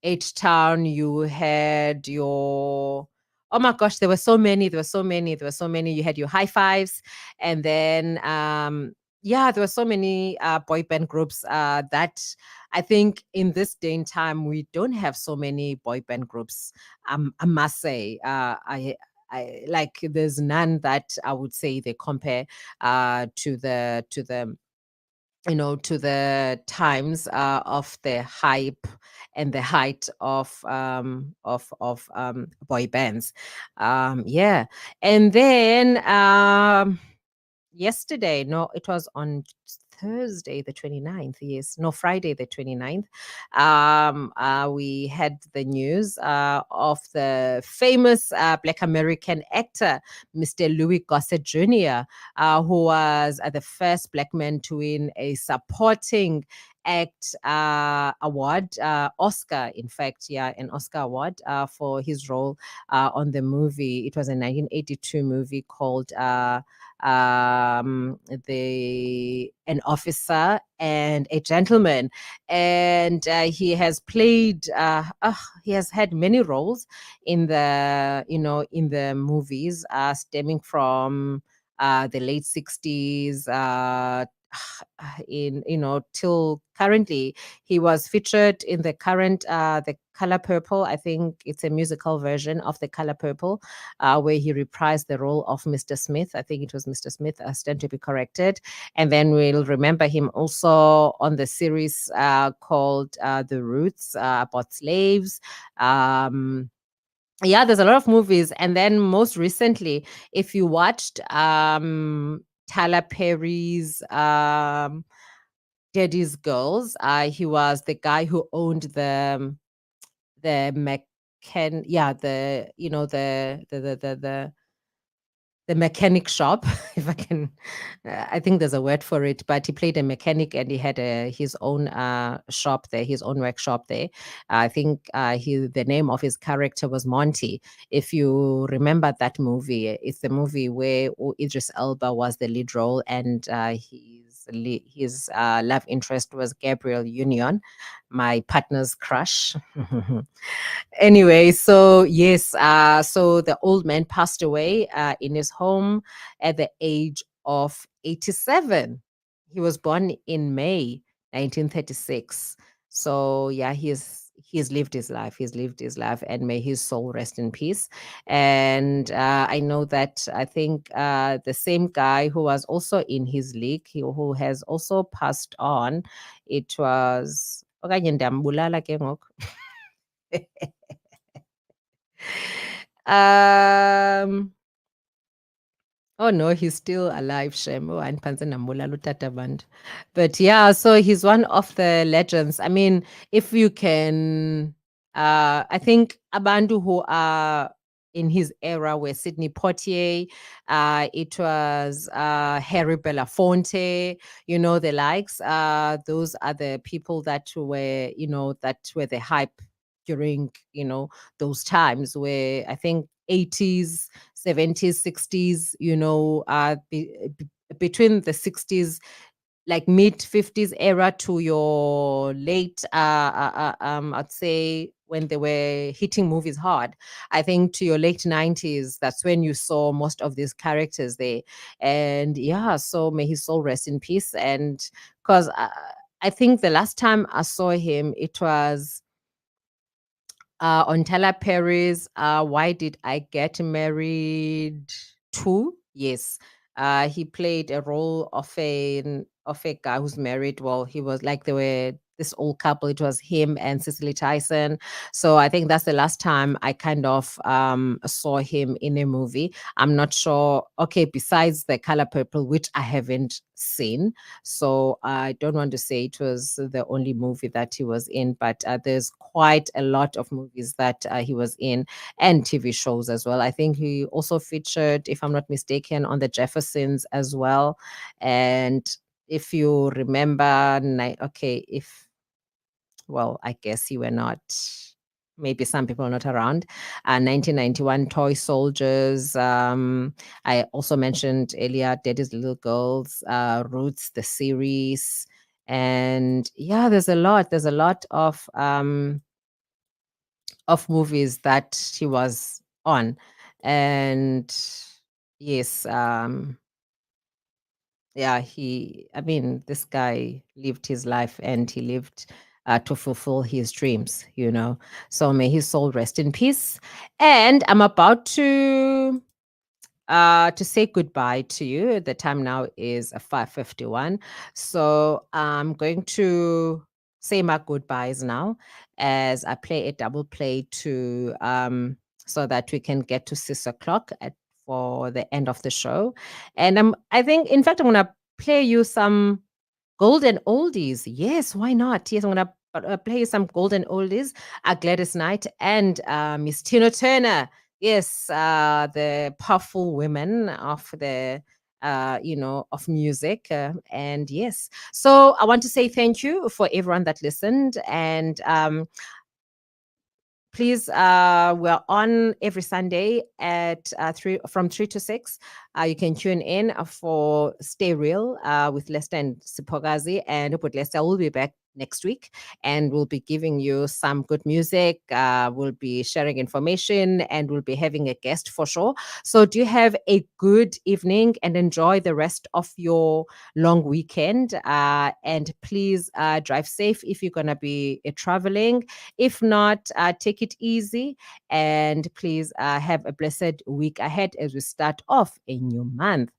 H-Town, you had your, oh my gosh, there were so many. You had your High Fives, and then yeah, there were so many boy band groups that I think in this day and time we don't have so many boy band groups. I must say, I like there's none that I would say they compare to the to the times of the hype and the height of boy bands. Yeah, and then yesterday, no, it was on Thursday the 29th. Yes, no, Friday the 29th. We had the news of the famous Black American actor, Mr. Louis Gossett Jr., who was the first Black man to win a supporting act award, Oscar, in fact, yeah, an Oscar award for his role on the movie. It was a 1982 movie called an officer and a gentleman, and he has played he has had many roles in the in the movies stemming from the late 60s in till currently. He was featured in the current the Color Purple. I think it's a musical version of the Color Purple, where he reprised the role of Mr. Smith. I think it was Mr. Smith. I stand to be corrected. And then we'll remember him also on the series called The Roots, about slaves. Yeah, there's a lot of movies. And then most recently, if you watched Tyler Perry's Daddy's Girls, he was the guy who owned the yeah, the the mechanic shop, if I can, I think there's a word for it, but he played a mechanic and he had his own shop there, his own workshop there. I think the name of his character was Monty. If you remember that movie, it's the movie where Idris Elba was the lead role, and his love interest was Gabriel Union, my partner's crush. Anyway, so yes, so the old man passed away in his home at the age of 87. He was born in May 1936. So yeah, he's lived his life. He's lived his life, and may his soul rest in peace. And I know that I think the same guy who was also in his league, who has also passed on, it was okanye ndiyambulala ke ngoku. Um, oh no, he's still alive, Shem. Oh, andiphansi ndambulala utata bantu. But yeah, so he's one of the legends. I mean, if you can, I think abantu who are in his era were Sidney Poitier, it was Harry Belafonte, the likes. Those are the people that were the hype during, those times where I think 80s, 70s, 60s, between the 60s, like mid 50s era to your late, I'd say when they were hitting movies hard, I think to your late 90s, that's when you saw most of these characters there. And yeah, so may his soul rest in peace. And because I think the last time I saw him, it was on Tyler Perry's Why Did I Get Married To? Yes. He played a role of a guy who's married. Well, he was like they were this old couple. It was him and Cicely Tyson. So I think that's the last time I kind of saw him in a movie. I'm not sure. Okay, besides The Color Purple, which I haven't seen, so I don't want to say it was the only movie that he was in, but there's quite a lot of movies that he was in, and TV shows as well. I think he also featured, if I'm not mistaken, on The Jeffersons as well. And if you remember, well, I guess you were not. Maybe some people are not around. 1991 Toy Soldiers. I also mentioned earlier Daddy's Little Girls, Roots, the series, And yeah, there's a lot of movies that she was on. And yes, yeah, I mean, this guy lived his life, and he lived to fulfill his dreams. So may his soul rest in peace. And I'm about to say goodbye to you. The time now is 5:51. So I'm going to say my goodbyes now as I play a double play to so that we can get to 6 o'clock for the end of the show. And I think, in fact, I'm gonna play you some golden oldies. Yes, why not? Yes, I'm gonna play you some golden oldies. Gladys Knight and Miss Tina Turner. Yes, the powerful women of of music. And yes, so I want to say thank you for everyone that listened. And please, we're on every Sunday at 3 to 6. You can tune in for Stay Real with Lester and Sipogazi, and with Lester will be back next week, and we'll be giving you some good music. We'll be sharing information, and we'll be having a guest for sure. So do have a good evening and enjoy the rest of your long weekend. And please drive safe if you're gonna be traveling. If not, take it easy, and please have a blessed week ahead as we start off a new month.